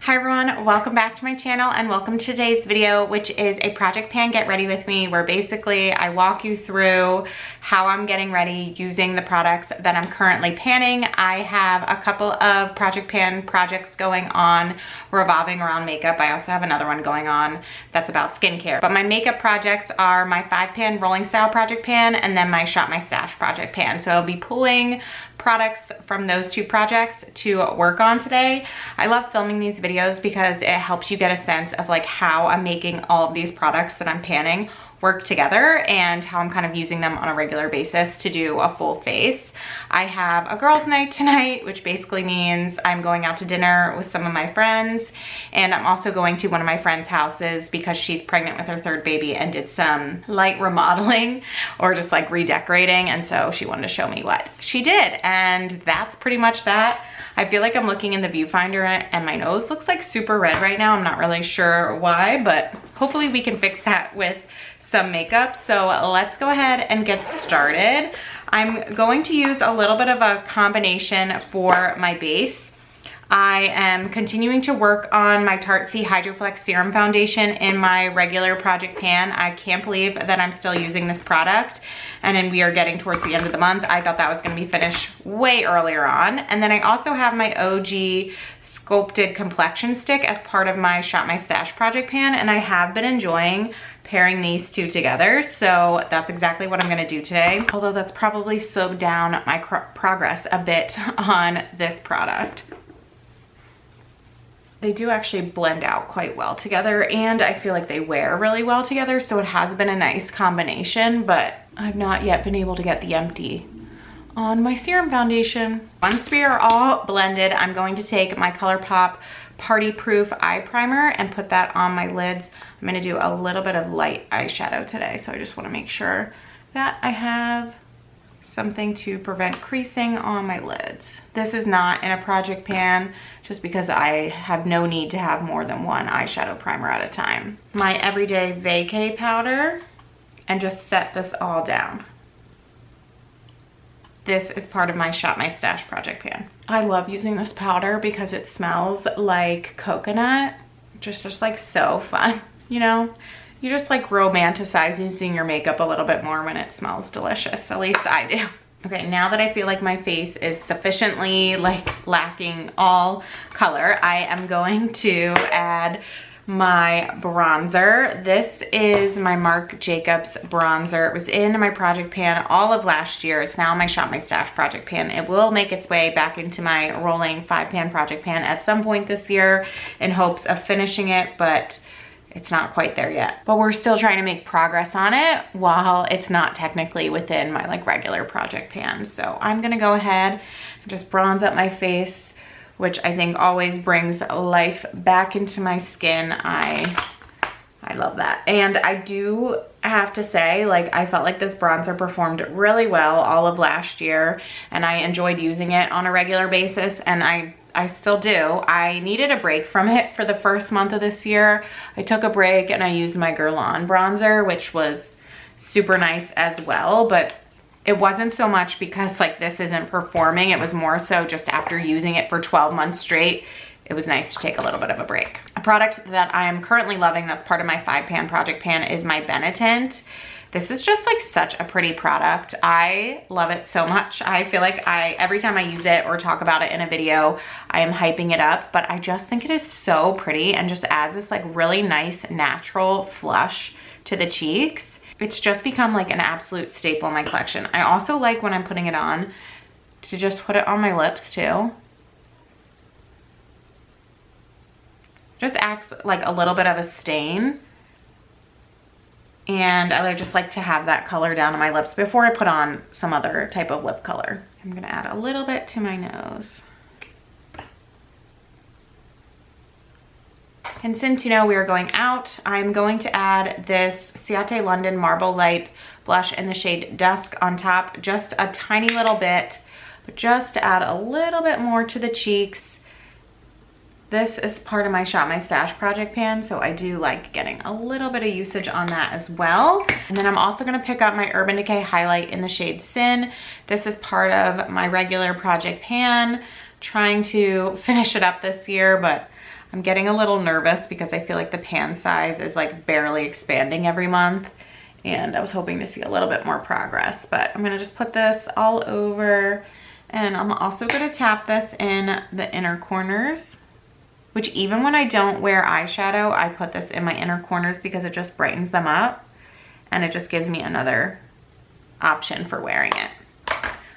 Hi everyone, welcome back to my channel and welcome to today's video, which is a project pan get ready with me, where basically I walk you through how I'm getting ready using the products that I'm currently panning. I have a couple of project pan projects going on revolving around makeup. I also have another one going on that's about skincare. But my makeup projects are my 5-pan rolling style project pan and then my Shop My Stash project pan. So I'll be pulling products from those two projects to work on today. I love filming these videos because it helps you get a sense of like how I'm making all of these products that I'm panning work together and how I'm kind of using them on a regular basis to do a full face. I have a girls' night tonight, which basically means I'm going out to dinner with some of my friends, and I'm also going to one of my friends' houses because she's pregnant with her third baby and did some light remodeling or just like redecorating, and so she wanted to show me what she did, and that's pretty much that. I feel like I'm looking in the viewfinder and my nose looks like super red right now. I'm not really sure why, but hopefully we can fix that with some makeup. So let's go ahead and get started. I'm going to use a little bit of a combination for my base. I am continuing to work on my Tartsy Hydro Flex Serum Foundation in my regular project pan. I can't believe that I'm still using this product. And then we are getting towards the end of the month. I thought that was gonna be finished way earlier on. And then I also have my OG Sculpted Complexion Stick as part of my Shop My Stash project pan. And I have been enjoying pairing these two together. So that's exactly what I'm gonna do today. Although that's probably slowed down my progress a bit on this product. They do actually blend out quite well together, and I feel like they wear really well together, so it has been a nice combination, but I've not yet been able to get the empty on my serum foundation. Once we are all blended, I'm going to take my ColourPop Party Proof Eye Primer and put that on my lids. I'm gonna do a little bit of light eyeshadow today, so I just wanna make sure that I have something to prevent creasing on my lids. This is not in a project pan just because I have no need to have more than one eyeshadow primer at a time. My everyday vacay powder, and just set this all down. This is part of my Shop My Stash project pan. I love using this powder because it smells like coconut. Just like so fun, you know? You just like romanticize using your makeup a little bit more when it smells delicious. At least I do. Okay, now that I feel like my face is sufficiently like lacking all color, I am going to add my bronzer. This is my Marc Jacobs bronzer. It was in my project pan all of last year. It's now my Shop My Stash project pan. It will make its way back into my rolling 5-pan project pan at some point this year in hopes of finishing it, but it's not quite there yet. But we're still trying to make progress on it while it's not technically within my like regular project pan. So I'm gonna go ahead and just bronze up my face, which I think always brings life back into my skin. I love that. And I do have to say, like, I felt like this bronzer performed really well all of last year, and I enjoyed using it on a regular basis, and I still do. I needed a break from it for the first month of this year. I took a break and I used my Guerlain bronzer, which was super nice as well, but it wasn't so much because like this isn't performing. It was more so just after using it for 12 months straight, it was nice to take a little bit of a break. A product that I am currently loving that's part of my 5-pan project pan is my Benetint. This is just like such a pretty product. I love it so much. I feel like every time I use it or talk about it in a video, I am hyping it up, but I just think it is so pretty and just adds this like really nice natural flush to the cheeks. It's just become like an absolute staple in my collection. I also like when I'm putting it on to just put it on my lips too. Just acts like a little bit of a stain. And I just like to have that color down on my lips before I put on some other type of lip color. I'm gonna add a little bit to my nose. And since you know we are going out, I'm going to add this Ciate London Marble Light blush in the shade Dusk on top, just a tiny little bit, but just to add a little bit more to the cheeks. This is part of my Shop My Stash project pan, so I do like getting a little bit of usage on that as well. And then I'm also gonna pick up my Urban Decay highlight in the shade Sin. This is part of my regular project pan. Trying to finish it up this year, but I'm getting a little nervous because I feel like the pan size is like barely expanding every month. And I was hoping to see a little bit more progress, but I'm gonna just put this all over, and I'm also gonna tap this in the inner corners, which even when I don't wear eyeshadow, I put this in my inner corners because it just brightens them up and it just gives me another option for wearing it.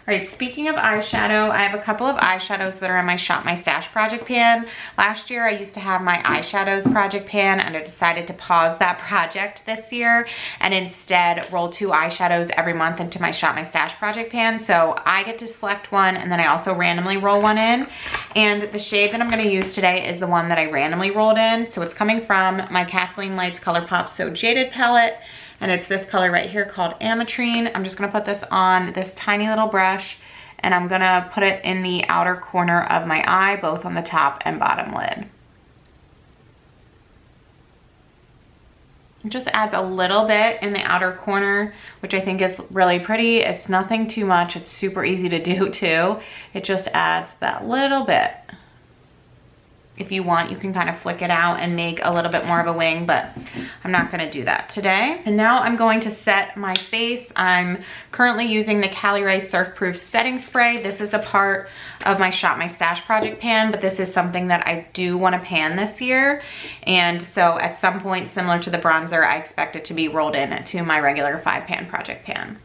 All right, speaking of eyeshadow, I have a couple of eyeshadows that are in my Shop My Stash project pan. Last year, I used to have my eyeshadows project pan, and I decided to pause that project this year and instead roll 2 eyeshadows every month into my Shop My Stash project pan. So I get to select one, and then I also randomly roll one in. And the shade that I'm gonna use today is the one that I randomly rolled in. So it's coming from my Kathleen Lights ColourPop So Jaded palette. And it's this color right here called Ametrine. I'm just gonna put this on this tiny little brush, and I'm gonna put it in the outer corner of my eye, both on the top and bottom lid. It just adds a little bit in the outer corner, which I think is really pretty. It's nothing too much. It's super easy to do too. It just adds that little bit. If you want, you can kind of flick it out and make a little bit more of a wing, but I'm not gonna do that today. And now I'm going to set my face. I'm currently using the Cali Ray Surf Proof Setting Spray. This is a part of my Shop My Stash project pan, but this is something that I do wanna pan this year. And so at some point, similar to the bronzer, I expect it to be rolled in to my regular 5-pan project pan.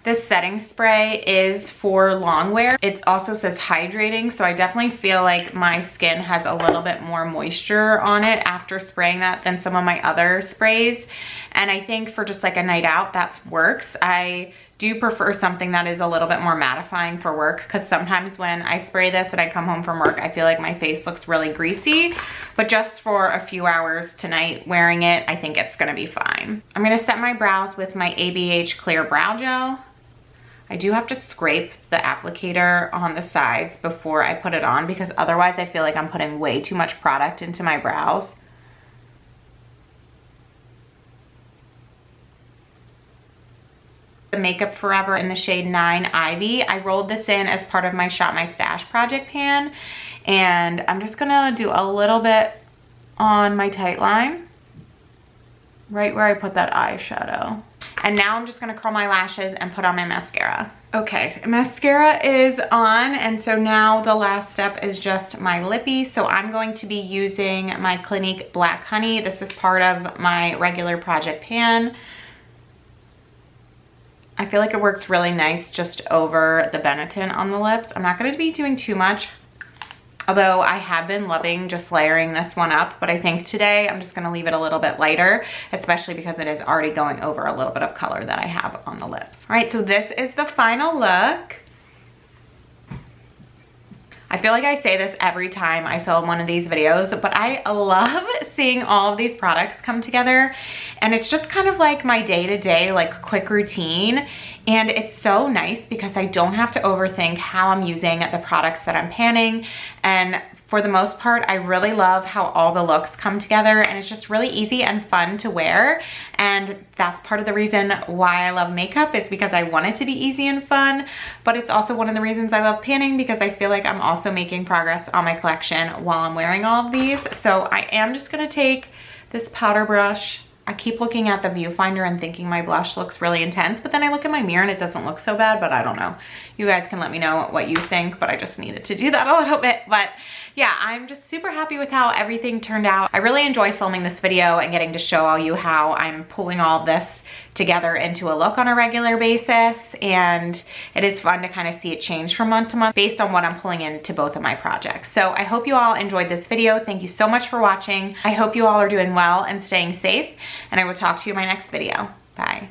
This setting spray is for long wear. It also says hydrating, so I definitely feel like my skin has a little bit more moisture on it after spraying that than some of my other sprays. And I think for just like a night out, that works. I do prefer something that is a little bit more mattifying for work, because sometimes when I spray this and I come home from work, I feel like my face looks really greasy. But just for a few hours tonight wearing it, I think it's gonna be fine. I'm gonna set my brows with my ABH Clear Brow Gel. I do have to scrape the applicator on the sides before I put it on, because otherwise I feel like I'm putting way too much product into my brows. The Makeup Forever in the shade 9 Ivy. I rolled this in as part of my Shop My Stash project pan, and I'm just gonna do a little bit on my tight line, right where I put that eyeshadow. And now I'm just gonna curl my lashes and put on my mascara. Okay, mascara is on, and so now the last step is just my lippy. So I'm going to be using my Clinique Black Honey. This is part of my regular project pan. I feel like it works really nice just over the Benetton on the lips. I'm not gonna be doing too much, although I have been loving just layering this one up, but I think today I'm just gonna leave it a little bit lighter, especially because it is already going over a little bit of color that I have on the lips. All right, so this is the final look. I feel like I say this every time I film one of these videos, but I love seeing all of these products come together, and it's just kind of like my day-to-day like quick routine. And it's so nice because I don't have to overthink how I'm using the products that I'm panning. And for the most part, I really love how all the looks come together, and it's just really easy and fun to wear. And that's part of the reason why I love makeup, is because I want it to be easy and fun, but it's also one of the reasons I love panning, because I feel like I'm also making progress on my collection while I'm wearing all of these. So I am just gonna take this powder brush. I keep looking at the viewfinder and thinking my blush looks really intense, but then I look in my mirror and it doesn't look so bad, but I don't know. You guys can let me know what you think, but I just needed to do that a little bit. But yeah, I'm just super happy with how everything turned out. I really enjoy filming this video and getting to show all you how I'm pulling all of this together into a look on a regular basis, and it is fun to kind of see it change from month to month based on what I'm pulling into both of my projects. So I hope you all enjoyed this video. Thank you so much for watching. I hope you all are doing well and staying safe, and I will talk to you in my next video. Bye.